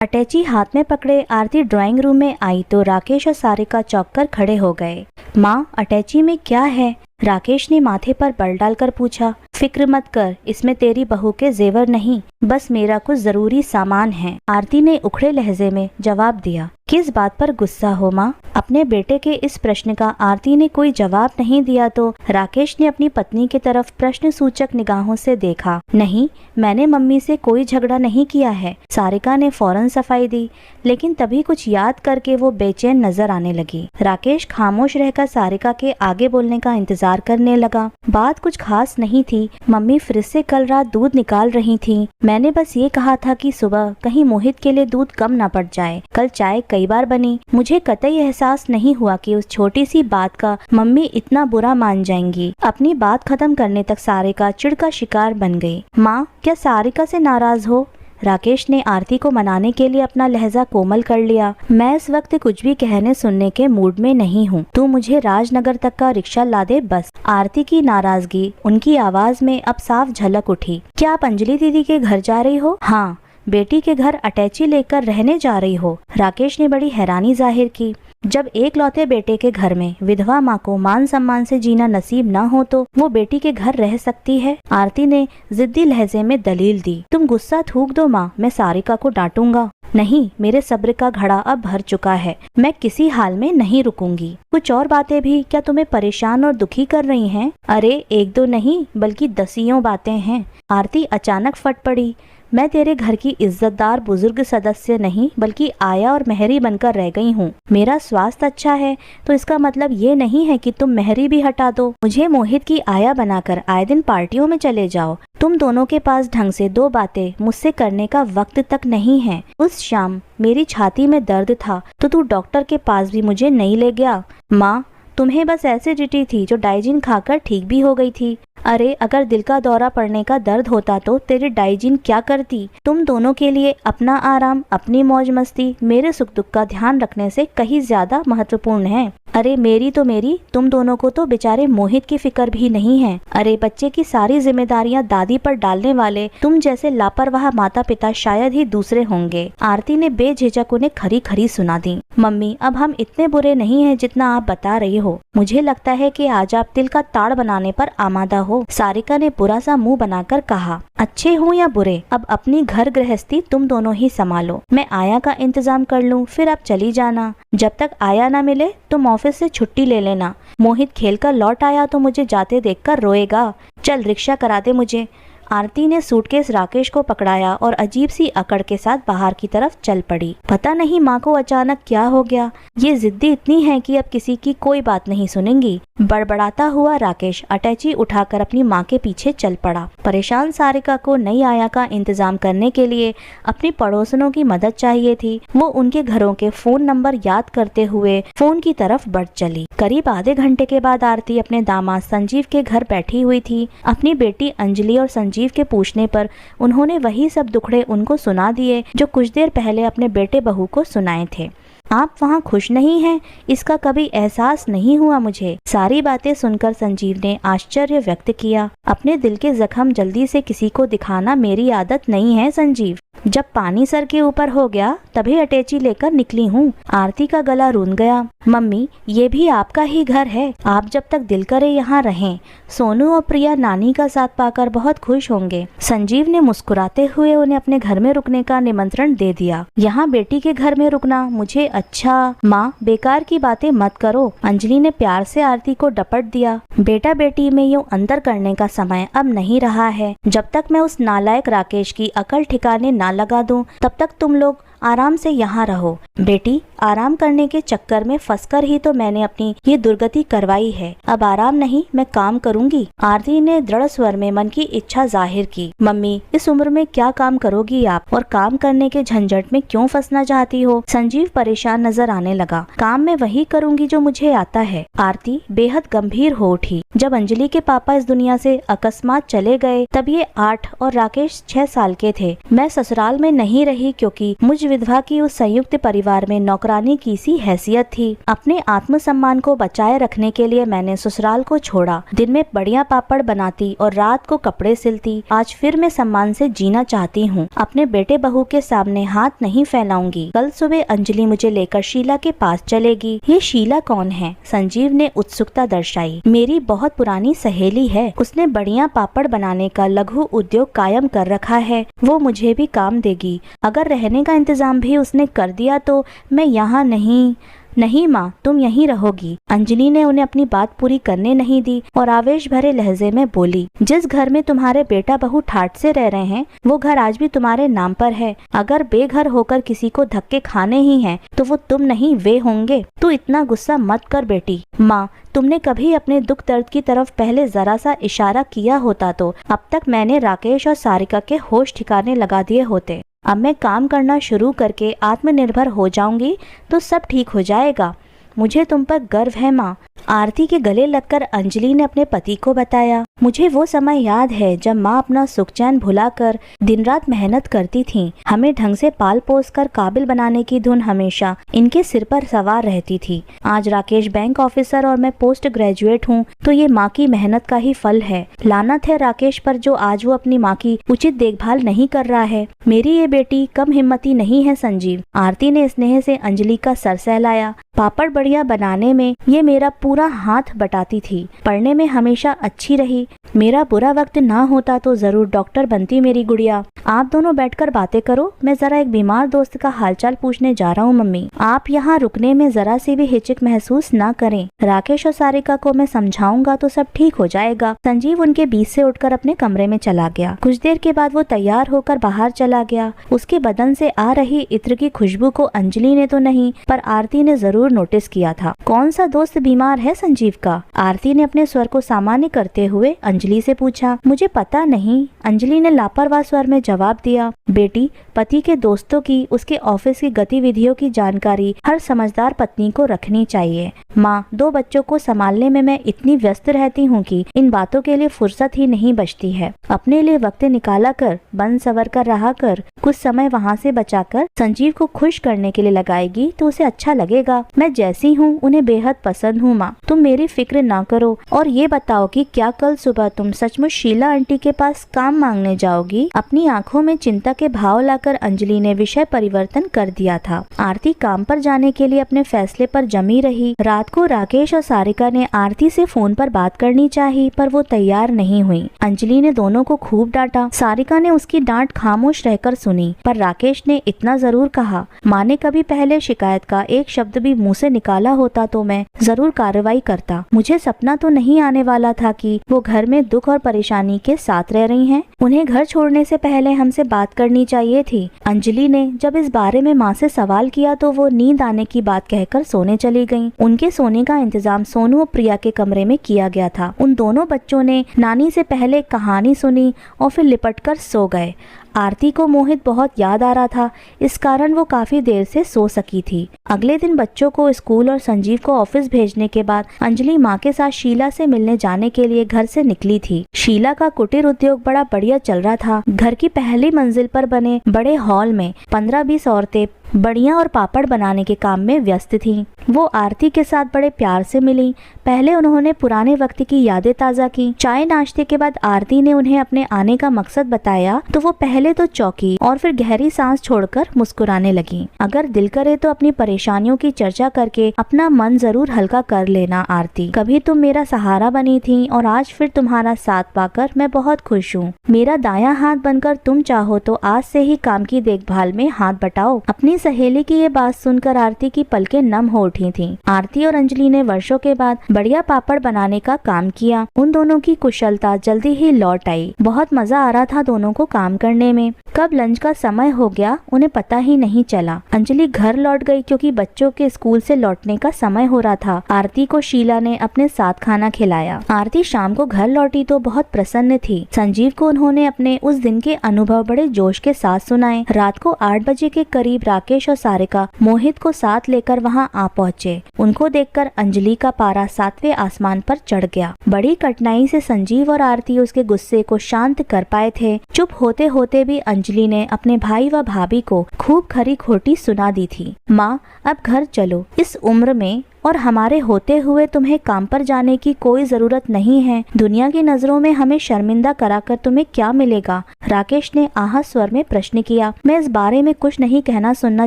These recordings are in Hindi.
अटैची हाथ में पकड़े आरती ड्राइंग रूम में आई तो राकेश और सारिका चौंक कर खड़े हो गए। माँ, अटैची में क्या है? राकेश ने माथे पर बल डालकर पूछा। फिक्र मत कर, इसमें तेरी बहू के जेवर नहीं, बस मेरा कुछ जरूरी सामान है, आरती ने उखड़े लहजे में जवाब दिया। किस बात पर गुस्सा हो माँ? अपने बेटे के इस प्रश्न का आरती ने कोई जवाब नहीं दिया तो राकेश ने अपनी पत्नी की तरफ प्रश्न सूचक निगाहों से देखा। नहीं, मैंने मम्मी से कोई झगड़ा नहीं किया है, सारिका ने फौरन सफाई दी, लेकिन तभी कुछ याद करके वो बेचैन नजर आने लगी। राकेश खामोश रहकर सारिका के आगे बोलने का इंतजार करने लगा। बात कुछ खास नहीं थी, मम्मी फ्रिज से कल रात दूध निकाल रही थी। मैंने बस ये कहा था कि सुबह कहीं मोहित के लिए दूध कम ना पड़ जाए। कल चाय कई बार बनी, मुझे कतई एहसास नहीं हुआ कि उस छोटी सी बात का मम्मी इतना बुरा मान जाएंगी। अपनी बात खत्म करने तक सारिका चिढ़ का शिकार बन गई। माँ, क्या सारिका से नाराज हो? राकेश ने आरती को मनाने के लिए अपना लहजा कोमल कर लिया। मैं इस वक्त कुछ भी कहने सुनने के मूड में नहीं हूँ, तू मुझे राजनगर तक का रिक्शा ला दे बस। आरती की नाराजगी उनकी आवाज में अब साफ झलक उठी। क्या आप अंजलि दीदी के घर जा रही हो? हाँ, बेटी के घर अटैची लेकर रहने जा रही हो? राकेश ने बड़ी हैरानी जाहिर की। जब एक लौते बेटे के घर में विधवा माँ को मान सम्मान से जीना नसीब न हो तो वो बेटी के घर रह सकती है? आरती ने जिद्दी लहजे में दलील दी। तुम गुस्सा थूक दो माँ, मैं सारिका को डांटूंगा। नहीं, मेरे सब्र का घड़ा अब भर चुका है, मैं किसी हाल में नहीं रुकूंगी। कुछ और बातें भी क्या तुम्हें परेशान और दुखी कर रही हैं? अरे एक दो नहीं बल्कि दसियों बातें हैं। आरती अचानक फट पड़ी। मैं तेरे घर की इज्जतदार बुजुर्ग सदस्य नहीं बल्कि आया और मेहरी बनकर रह गई हूँ। मेरा स्वास्थ्य अच्छा है तो इसका मतलब ये नहीं है कि तुम मेहरी भी हटा दो। मुझे मोहित की आया बनाकर आए दिन पार्टियों में चले जाओ। तुम दोनों के पास ढंग से दो बातें मुझसे करने का वक्त तक नहीं है। उस शाम मेरी छाती में दर्द था तो तू डॉक्टर के पास भी मुझे नहीं ले गया। माँ, तुम्हें बस एसिडिटी थी जो डाइजिन खाकर ठीक भी हो गई थी। अरे अगर दिल का दौरा पड़ने का दर्द होता तो तेरी डाइजिन क्या करती? तुम दोनों के लिए अपना आराम, अपनी मौज मस्ती मेरे सुख दुख का ध्यान रखने से कहीं ज्यादा महत्वपूर्ण है। अरे मेरी तो मेरी, तुम दोनों को तो बेचारे मोहित की फिक्र भी नहीं है। अरे बच्चे की सारी जिम्मेदारियां दादी पर डालने वाले तुम जैसे लापरवाह माता पिता शायद ही दूसरे होंगे। आरती ने बेझिझक उन्हें खरी खरी सुना दी। मम्मी, अब हम इतने बुरे नहीं हैं जितना आप बता रही हो। मुझे लगता है कि आज आप तिल का ताड़ बनाने पर आमादा हो। सारिका ने बुरा सा मुंह बनाकर कहा। अच्छे हो या बुरे, अब अपनी घर गृहस्थी तुम दोनों ही संभालो। मैं आया का इंतजाम कर लूं, फिर आप चली जाना। जब तक आया ना मिले तुम ऑफिस से छुट्टी ले लेना। मोहित खेलकर लौट आया तो मुझे जाते देखकर रोएगा। चल रिक्शा करा दे मुझे। आरती ने सूटकेस राकेश को पकड़ाया और अजीब सी अकड़ के साथ बाहर की तरफ चल पड़ी। पता नहीं माँ को अचानक क्या हो गया, ये जिद्दी इतनी है कि अब किसी की कोई बात नहीं सुनेंगी। बड़बड़ाता हुआ राकेश अटैची उठाकर अपनी माँ के पीछे चल पड़ा। परेशान सारिका को नई आया का इंतजाम करने के लिए अपनी पड़ोसनों की मदद चाहिए थी। वो उनके घरों के फोन नंबर याद करते हुए फोन की तरफ बढ़ चली। करीब आधे घंटे के बाद आरती अपने दामाद संजीव के घर बैठी हुई थी। अपनी बेटी अंजलि और संजीव के पूछने पर उन्होंने वही सब दुखड़े उनको सुना दिए जो कुछ देर पहले अपने बेटे बहू को सुनाए थे। आप वहाँ खुश नहीं हैं, इसका कभी एहसास नहीं हुआ मुझे। सारी बातें सुनकर संजीव ने आश्चर्य व्यक्त किया। अपने दिल के जख्म जल्दी से किसी को दिखाना मेरी आदत नहीं है संजीव। जब पानी सर के ऊपर हो गया तभी अटैची लेकर निकली हूँ। आरती का गला रूंध गया। मम्मी, ये भी आपका ही घर है, आप जब तक दिल करे यहाँ रहें। सोनू और प्रिया नानी का साथ पाकर बहुत खुश होंगे। संजीव ने मुस्कुराते हुए उन्हें अपने घर में रुकने का निमंत्रण दे दिया। यहाँ बेटी के घर में रुकना मुझे अच्छा। माँ, बेकार की बातें मत करो। अंजलि ने प्यार से आरती को डपट दिया। बेटा बेटी में यूं अंतर करने का समय अब नहीं रहा है। जब तक मैं उस नालायक राकेश की अकल ठिकाने ना लगा दूं, तब तक तुम लोग आराम से यहाँ रहो। बेटी, आराम करने के चक्कर में फंसकर ही तो मैंने अपनी ये दुर्गति करवाई है। अब आराम नहीं, मैं काम करूंगी। आरती ने दृढ़ स्वर में मन की इच्छा जाहिर की। मम्मी, इस उम्र में क्या काम करोगी आप, और काम करने के झंझट में क्यों फंसना चाहती हो? संजीव परेशान नजर आने लगा। काम मैं वही करूंगी जो मुझे आता है। आरती बेहद गंभीर हो उठी। जब अंजलि के पापा इस दुनिया से अकस्मात चले गए तब ये 8 और राकेश 6 साल के थे। मैं ससुराल में नहीं रही क्योंकि मुझ विधवा की उस संयुक्त परिवार परिवार में नौकरानी की सी हैसियत थी। अपने आत्मसम्मान को बचाए रखने के लिए मैंने ससुराल को छोड़ा। दिन में बढ़िया पापड़ बनाती और रात को कपड़े सिलती। आज फिर मैं सम्मान से जीना चाहती हूँ। अपने बेटे बहू के सामने हाथ नहीं फैलाऊंगी। कल सुबह अंजलि मुझे लेकर शीला के पास चलेगी। ये शीला कौन है? संजीव ने उत्सुकता दर्शाई। मेरी बहुत पुरानी सहेली है। उसने बढ़िया पापड़ बनाने का लघु उद्योग कायम कर रखा है। वो मुझे भी काम देगी। अगर रहने का इंतजाम भी उसने कर दिया तो मैं यहाँ नहीं माँ, तुम यहीं रहोगी। अंजलि ने उन्हें अपनी बात पूरी करने नहीं दी और आवेश भरे लहजे में बोली, जिस घर में तुम्हारे बेटा बहू ठाट से रह रहे हैं वो घर आज भी तुम्हारे नाम पर है। अगर बेघर होकर किसी को धक्के खाने ही हैं तो वो तुम नहीं वे होंगे। तू इतना गुस्सा मत कर बेटी। माँ, तुमने कभी अपने दुख दर्द की तरफ पहले जरा सा इशारा किया होता तो अब तक मैंने राकेश और सारिका के होश ठिकाने लगा दिए होते। अब मैं काम करना शुरू करके आत्मनिर्भर हो जाऊंगी तो सब ठीक हो जाएगा। मुझे तुम पर गर्व है माँ। आरती के गले लगकर अंजलि ने अपने पति को बताया, मुझे वो समय याद है जब माँ अपना सुख चैन भुलाकर दिन रात मेहनत करती थी। हमें ढंग से पाल पोस कर काबिल बनाने की धुन हमेशा इनके सिर पर सवार रहती थी। आज राकेश बैंक ऑफिसर और मैं पोस्ट ग्रेजुएट हूँ तो ये माँ की मेहनत का ही फल है। लानत है राकेश पर जो आज वो अपनी माँ की उचित देखभाल नहीं कर रहा है। मेरी ये बेटी कम हिम्मती नहीं है संजीव। आरती ने स्नेह से अंजलि का सर सहलाया। पापड़ बढ़िया बनाने में ये मेरा पूरा हाथ बटाती थी। पढ़ने में हमेशा अच्छी रही। मेरा बुरा वक्त ना होता तो जरूर डॉक्टर बनती मेरी गुड़िया। आप दोनों बैठकर बातें करो, मैं जरा एक बीमार दोस्त का हालचाल पूछने जा रहा हूँ मम्मी। आप यहाँ रुकने में जरा सी भी हिचक महसूस ना करें। राकेश और सारिका को मैं समझाऊंगा तो सब ठीक हो जाएगा। संजीव उनके बीच से उठकर अपने कमरे में चला गया। कुछ देर के बाद वो तैयार होकर बाहर चला गया। उसके बदन से आ रही इत्र की खुशबू को अंजलि ने तो नहीं पर आरती ने जरूर नोटिस किया था। कौन सा दोस्त बीमार है संजीव का? आरती ने अपने स्वर को सामान्य करते हुए अंजलि से पूछा। मुझे पता नहीं, अंजलि ने लापरवाह स्वर में जवाब दिया। बेटी, पति के दोस्तों की, उसके ऑफिस की गतिविधियों की जानकारी हर समझदार पत्नी को रखनी चाहिए। माँ, 2 बच्चों को संभालने में मैं इतनी व्यस्त रहती हूँ कि इन बातों के लिए फुर्सत ही नहीं बचती है। अपने लिए वक्त निकाला कर, बन सवर कर रहा कर। कुछ समय वहाँ से बचाकर संजीव को खुश करने के लिए लगाएगी तो उसे अच्छा लगेगा। मैं जैसी हूँ उन्हें बेहद पसंद हूँ माँ, तुम मेरी फिक्र ना करो। और ये बताओ कि क्या कल सुबह तुम सचमुच शीला आंटी के पास काम मांगने जाओगी? अपनी आंखों में चिंता के भाव लाकर अंजलि ने विषय परिवर्तन कर दिया था। आरती काम पर जाने के लिए अपने फैसले पर जमी रही। रात को राकेश और सारिका ने आरती से फोन पर बात करनी चाहिए पर वो तैयार नहीं हुई। अंजलि ने दोनों को खूब डांटा। सारिका ने उसकी डांट खामोश रहकर सुनी पर राकेश ने इतना जरूर कहा, माँ ने कभी पहले शिकायत का एक शब्द भी मुंह से निकाला होता तो मैं जरूर कार्रवाई करता। मुझे सपना तो नहीं आने वाला था कि वो घर में दुख और परेशानी के साथ रह रही हैं। उन्हें घर छोड़ने से पहले हमसे बात करनी चाहिए थी। अंजलि ने जब इस बारे में माँ से सवाल किया तो वो नींद आने की बात कहकर सोने चली गईं। उनके सोने का इंतजाम सोनू और प्रिया के कमरे में किया गया था। उन दोनों बच्चों ने नानी से पहले कहानी सुनी और फिर लिपटकर सो गए। आरती को मोहित बहुत याद आ रहा था, इस कारण वो काफी देर से सो सकी थी। अगले दिन बच्चों को स्कूल और संजीव को ऑफिस भेजने के बाद अंजलि माँ के साथ शीला से मिलने जाने के लिए घर से निकली थी। शीला का कुटीर उद्योग बड़ा बढ़िया चल रहा था। घर की पहली मंजिल पर बने बड़े हॉल में 15-20 औरतें बढ़िया और पापड़ बनाने के काम में व्यस्त थीं। वो आरती के साथ बड़े प्यार से मिली। पहले उन्होंने पुराने वक्त की यादें ताज़ा की। चाय नाश्ते के बाद आरती ने उन्हें अपने आने का मकसद बताया तो वो पहले तो चौंकी और फिर गहरी सांस छोड़कर मुस्कुराने लगी। अगर दिल करे तो अपनी परेशानियों की चर्चा करके अपना मन जरूर हल्का कर लेना आरती। कभी तुम मेरा सहारा बनी थी और आज फिर तुम्हारा साथ पाकर मैं बहुत खुश हूँ। मेरा दायां हाथ बनकर तुम चाहो तो आज से ही काम की देखभाल में हाथ बटाओ। अपनी सहेली की ये बात सुनकर आरती की पलकें नम हो उठी थीं। आरती और अंजलि ने वर्षों के बाद बढ़िया पापड़ बनाने का काम किया। उन दोनों की कुशलता जल्दी ही लौट आई। बहुत मजा आ रहा था दोनों को काम करने में। कब लंच का समय हो गया उन्हें पता ही नहीं चला। अंजलि घर लौट गई क्योंकि बच्चों के स्कूल से लौटने का समय हो रहा था। आरती को शीला ने अपने साथ खाना खिलाया। आरती शाम को घर लौटी तो बहुत प्रसन्न थी। संजीव को उन्होंने अपने उस दिन के अनुभव बड़े जोश के साथ सुनाए। रात को 8 बजे के करीब राकेश राकेश और सारिका मोहित को साथ लेकर वहां आ पहुंचे। उनको देखकर अंजलि का पारा 7वें आसमान पर चढ़ गया। बड़ी कठिनाई से संजीव और आरती उसके गुस्से को शांत कर पाए थे। चुप होते होते भी अंजलि ने अपने भाई व भाभी को खूब खरी खोटी सुना दी थी। माँ, अब घर चलो। इस उम्र में और हमारे होते हुए तुम्हें काम पर जाने की कोई जरूरत नहीं है। दुनिया की नजरों में हमें शर्मिंदा कराकर तुम्हें क्या मिलेगा? राकेश ने आहत स्वर में प्रश्न किया। मैं इस बारे में कुछ नहीं कहना सुनना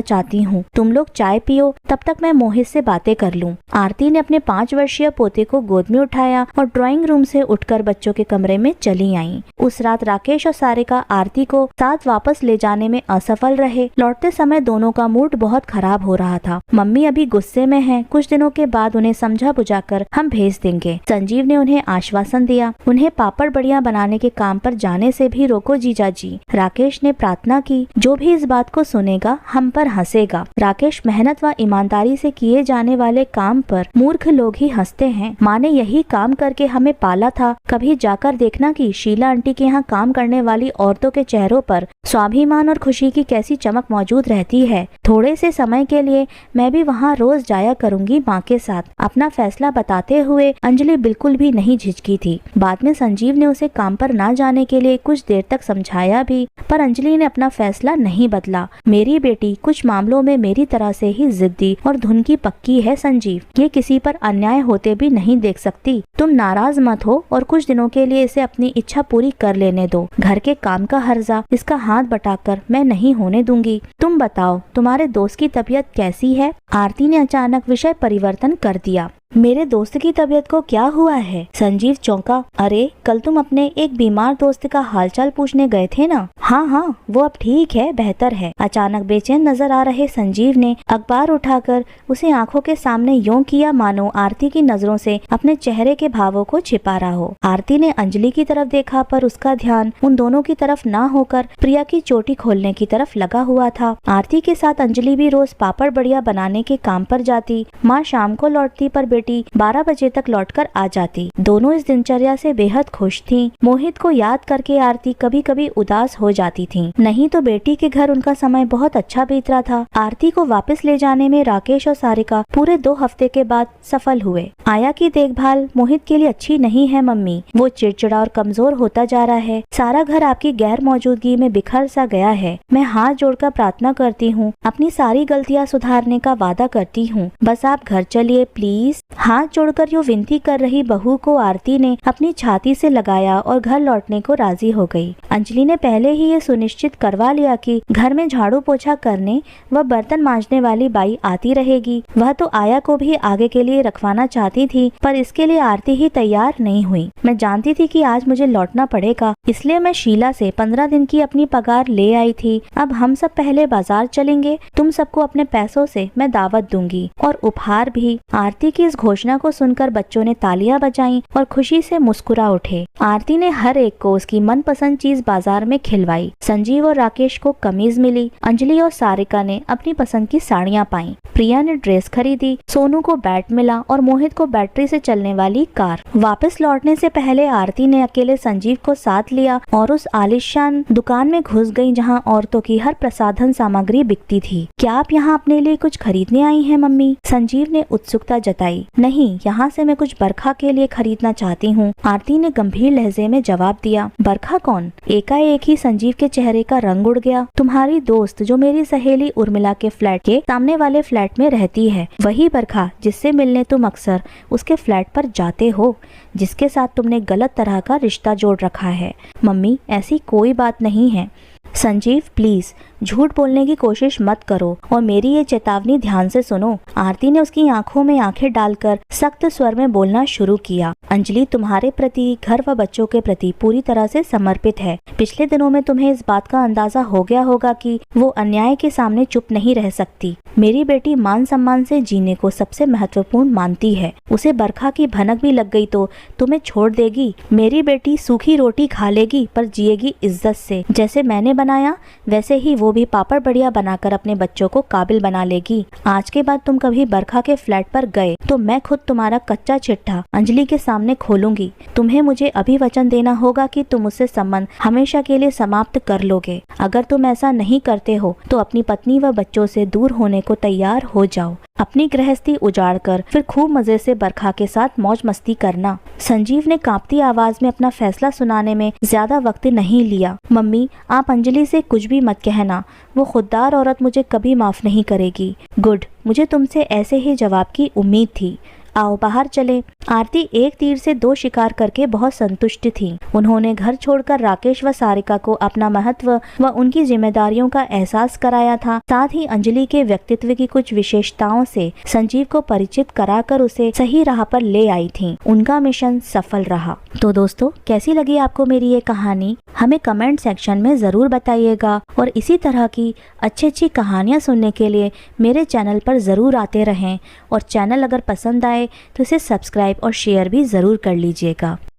चाहती हूँ। तुम लोग चाय पियो, तब तक मैं मोहित से बातें कर लूँ। आरती ने अपने 5 वर्षीय पोते को गोद में उठाया और ड्राइंग रूम से उठकर बच्चों के कमरे में चली आई। उस रात राकेश और सारिका आरती को साथ वापस ले जाने में असफल रहे। लौटते समय दोनों का मूड बहुत खराब हो रहा था। मम्मी अभी गुस्से में है, कुछ दिनों के बाद उन्हें समझा बुझाकर हम भेज देंगे। संजीव ने उन्हें आश्वासन दिया। उन्हें पापड़ बढ़िया बनाने के काम पर जाने से भी रोको जीजाजी। राकेश ने प्रार्थना की। जो भी इस बात को सुनेगा हम पर हंसेगा। राकेश, मेहनत व ईमानदारी से किए जाने वाले काम पर मूर्ख लोग ही हंसते हैं। माँ ने यही काम करके हमें पाला था। कभी जाकर देखना कि शीला आंटी के यहाँ काम करने वाली औरतों के चेहरों पर स्वाभिमान और खुशी की कैसी चमक मौजूद रहती है। थोड़े से समय के लिए मैं भी वहाँ रोज जाया करूंगी माँ के साथ। अपना फैसला बताते हुए अंजलि बिल्कुल भी नहीं झिझकी थी। बाद में संजीव ने उसे काम पर ना जाने के लिए कुछ देर तक समझाया भी, पर अंजलि ने अपना फैसला नहीं बदला। मेरी बेटी कुछ मामलों में मेरी तरह से ही जिद्दी और धुन की पक्की है संजीव। ये किसी पर अन्याय होते भी नहीं देख सकती। तुम नाराज मत हो और कुछ दिनों के लिए इसे अपनी इच्छा पूरी कर लेने दो। घर के काम का हर्जा इसका हाथ बटाकर मैं नहीं होने दूंगी। तुम बताओ, तुम्हारे दोस्त की तबीयत कैसी है? आरती ने अचानक विषय परिवर्तन कर दिया। मेरे दोस्त की तबीयत को क्या हुआ है? संजीव चौंका। अरे, कल तुम अपने एक बीमार दोस्त का हालचाल पूछने गए थे ना? हाँ, वो अब ठीक है, बेहतर है। अचानक बेचैन नजर आ रहे संजीव ने अखबार उठाकर उसे आंखों के सामने यूं किया मानो आरती की नजरों से अपने चेहरे के भावों को छिपा रहा हो। आरती ने अंजलि की तरफ देखा, पर उसका ध्यान उन दोनों की तरफ ना होकर प्रिया की चोटी खोलने की तरफ लगा हुआ था। आरती के साथ अंजलि भी रोज पापड़ बढ़िया बनाने के काम पर जाती। माँ शाम को लौटती, पर बेटी 12 बजे तक लौटकर आ जाती। दोनों इस दिनचर्या से बेहद खुश थीं। मोहित को याद करके आरती कभी कभी उदास हो जाती थी। नहीं तो बेटी के घर उनका समय बहुत अच्छा बीत रहा था। आरती को वापस ले जाने में राकेश और सारिका पूरे 2 हफ्ते के बाद सफल हुए। आया की देखभाल मोहित के लिए अच्छी नहीं है मम्मी। वो चिड़चिड़ा और कमजोर होता जा रहा है। सारा घर आपकी गैर मौजूदगी में बिखर सा गया है। मैं हाथ जोड़कर प्रार्थना करती हूँ, अपनी सारी गलतियाँ सुधारने का वादा करती हूँ। बस आप घर चलिए प्लीज। हाथ जोड़कर यूं विनती कर रही बहू को आरती ने अपनी छाती से लगाया और घर लौटने को राजी हो गई। अंजलि ने पहले ही ये सुनिश्चित करवा लिया कि घर में झाड़ू पोछा करने व बर्तन मांजने वाली बाई आती रहेगी। वह तो आया को भी आगे के लिए रखवाना चाहती थी, पर इसके लिए आरती ही तैयार नहीं हुई। मैं जानती थी कि आज मुझे लौटना पड़ेगा, इसलिए मैं शीला से 15 दिन की अपनी पगार ले आई थी। अब हम सब पहले बाजार चलेंगे। तुम सबको अपने पैसों से मैं दावत दूंगी और उपहार भी। आरती की इस घोषणा को सुनकर बच्चों ने तालियां बजाईं और खुशी से मुस्कुरा उठे। आरती ने हर एक को उसकी मनपसंद चीज बाजार में खिलवाई। संजीव और राकेश को कमीज मिली। अंजलि और सारिका ने अपनी पसंद की साड़ियां पाईं। प्रिया ने ड्रेस खरीदी। सोनू को बैट मिला और मोहित को बैटरी से चलने वाली कार। वापस लौटने से पहले आरती ने अकेले संजीव को साथ लिया और उस आलिशान दुकान में घुस गई जहां औरतों की हर प्रसाधन सामग्री बिकती थी। क्या आप यहाँ अपने लिए कुछ खरीदने आई हैं मम्मी? संजीव ने उत्सुकता जताई। नहीं, यहाँ से मैं कुछ बरखा के लिए खरीदना चाहती हूँ, आरती ने गंभीर लहजे में जवाब दिया। बरखा कौन? एकाएक ही संजीव के चेहरे का रंग उड़ गया। तुम्हारी दोस्त जो मेरी सहेली उर्मिला के फ्लैट के सामने वाले फ्लैट में रहती है, वही बरखा जिससे मिलने तुम अक्सर उसके फ्लैट पर जाते हो, जिसके साथ तुमने गलत तरह का रिश्ता जोड़ रखा है। मम्मी, ऐसी कोई बात नहीं है। संजीव प्लीज झूठ बोलने की कोशिश मत करो और मेरी ये चेतावनी ध्यान से सुनो। आरती ने उसकी आंखों में आंखें डालकर सख्त स्वर में बोलना शुरू किया। अंजलि तुम्हारे प्रति, घर व बच्चों के प्रति पूरी तरह से समर्पित है। पिछले दिनों में तुम्हें इस बात का अंदाजा हो गया होगा कि वो अन्याय के सामने चुप नहीं रह सकती। मेरी बेटी मान सम्मान से जीने को सबसे महत्वपूर्ण मानती है। उसे बरखा की भनक भी लग गई तो तुम्हें छोड़ देगी। मेरी बेटी सूखी रोटी खा लेगी पर जिएगी इज्जत से। जैसे मैंने बनाया वैसे ही वो भी पापड़ बढ़िया बनाकर अपने बच्चों को काबिल बना लेगी। आज के बाद तुम कभी बरखा के फ्लैट पर गए तो मैं खुद तुम्हारा कच्चा चिट्ठा अंजलि के सामने खोलूंगी। तुम्हें मुझे अभी वचन देना होगा कि तुम उससे संबंध हमेशा के लिए समाप्त कर लोगे। अगर तुम ऐसा नहीं करते हो तो अपनी पत्नी व बच्चों से दूर होने को तैयार हो जाओ। अपनी गृहस्थी उजाड़ कर फिर खूब मजे से बरखा के साथ मौज मस्ती करना। संजीव ने कांपती आवाज में अपना फैसला सुनाने में ज्यादा वक्त नहीं लिया। मम्मी, आप अंजलि से कुछ भी मत कहना, वो खुददार औरत मुझे कभी माफ नहीं करेगी। गुड, मुझे तुमसे ऐसे ही जवाब की उम्मीद थी। आओ बाहर चले। आरती एक तीर से दो शिकार करके बहुत संतुष्ट थी। उन्होंने घर छोड़कर राकेश व सारिका को अपना महत्व व उनकी जिम्मेदारियों का एहसास कराया था। साथ ही अंजलि के व्यक्तित्व की कुछ विशेषताओं से संजीव को परिचित कराकर उसे सही राह पर ले आई थी। उनका मिशन सफल रहा। तो दोस्तों, कैसी लगी आपको मेरी ये कहानी? हमें कमेंट सेक्शन में जरूर बताइएगा और इसी तरह की अच्छी कहानियाँ सुनने के लिए मेरे चैनल पर जरूर आते रहें। और चैनल अगर पसंद आए तो इसे सब्सक्राइब और शेयर भी ज़रूर कर लीजिएगा।